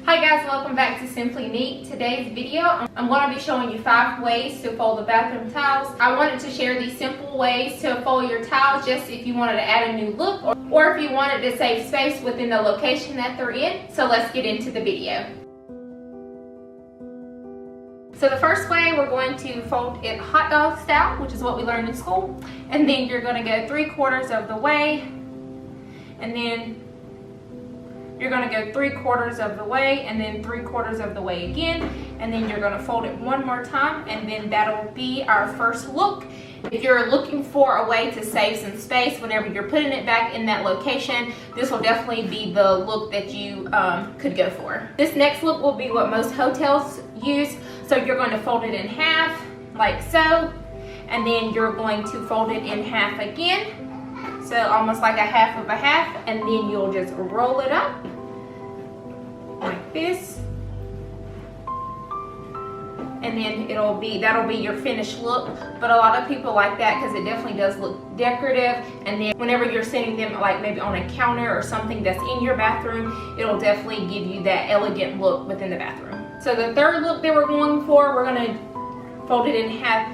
Hi guys, welcome back to Simply Neat. Today's video, I'm going to be showing you 5 ways to fold the bathroom towels. I wanted to share these simple ways to fold your towels just if you wanted to add a new look or if you wanted to save space within the location that they're in. So let's get into the video. So the first way, we're going to fold it hot dog style, which is what we learned in school. And then you're going to go 3/4 of the way, and then you're going to go 3/4 of the way, and then 3/4 of the way again, and then you're going to fold it one more time, and then that'll be our first look. If you're looking for a way to save some space whenever you're putting it back in that location, this will definitely be the look that you could go for. This next look will be what most hotels use. So you're going to fold it in half, like so, and then you're going to fold it in half again. So almost like a half of a half, and then you'll just roll it up like this. And then that'll be your finished look. But a lot of people like that because it definitely does look decorative. And then whenever you're setting them like maybe on a counter or something that's in your bathroom, it'll definitely give you that elegant look within the bathroom. So the third look that we're going for, we're gonna fold it in half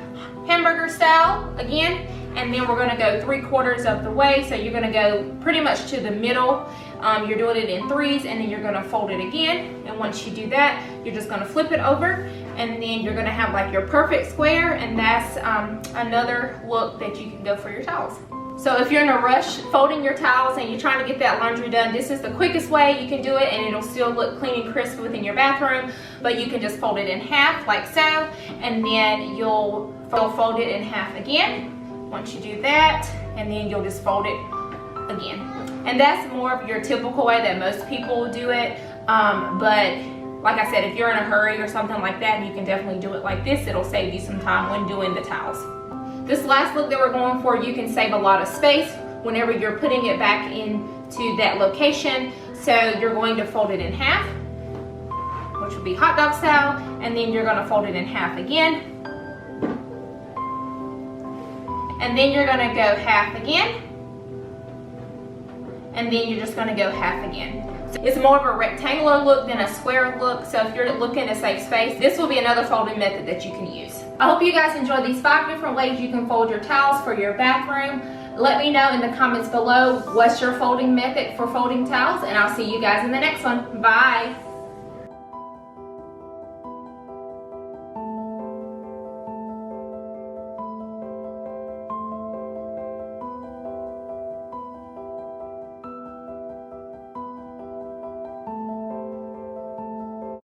hamburger style again. And then we're gonna go 3/4 of the way. So you're gonna go pretty much to the middle. You're doing it in threes, and then you're gonna fold it again. And once you do that, you're just gonna flip it over, and then you're gonna have like your perfect square, and that's another look that you can go for your towels. So if you're in a rush folding your towels and you're trying to get that laundry done, this is the quickest way you can do it, and it'll still look clean and crisp within your bathroom. But you can just fold it in half like so, and then you'll fold it in half again. Once you do that, and then you'll just fold it again. And that's more of your typical way that most people do it. But like I said, if you're in a hurry or something like that, you can definitely do it like this. It'll save you some time when doing the towels. This last look that we're going for, you can save a lot of space whenever you're putting it back into that location. So you're going to fold it in half, which will be hot dog style, and then you're gonna fold it in half again. And then you're gonna go half again, and then you're just gonna go half again. So it's more of a rectangular look than a square look, so if you're looking to save space, this will be another folding method that you can use. I hope you guys enjoyed these 5 different ways you can fold your towels for your bathroom. Let me know in the comments below what's your folding method for folding towels, and I'll see you guys in the next one. Bye!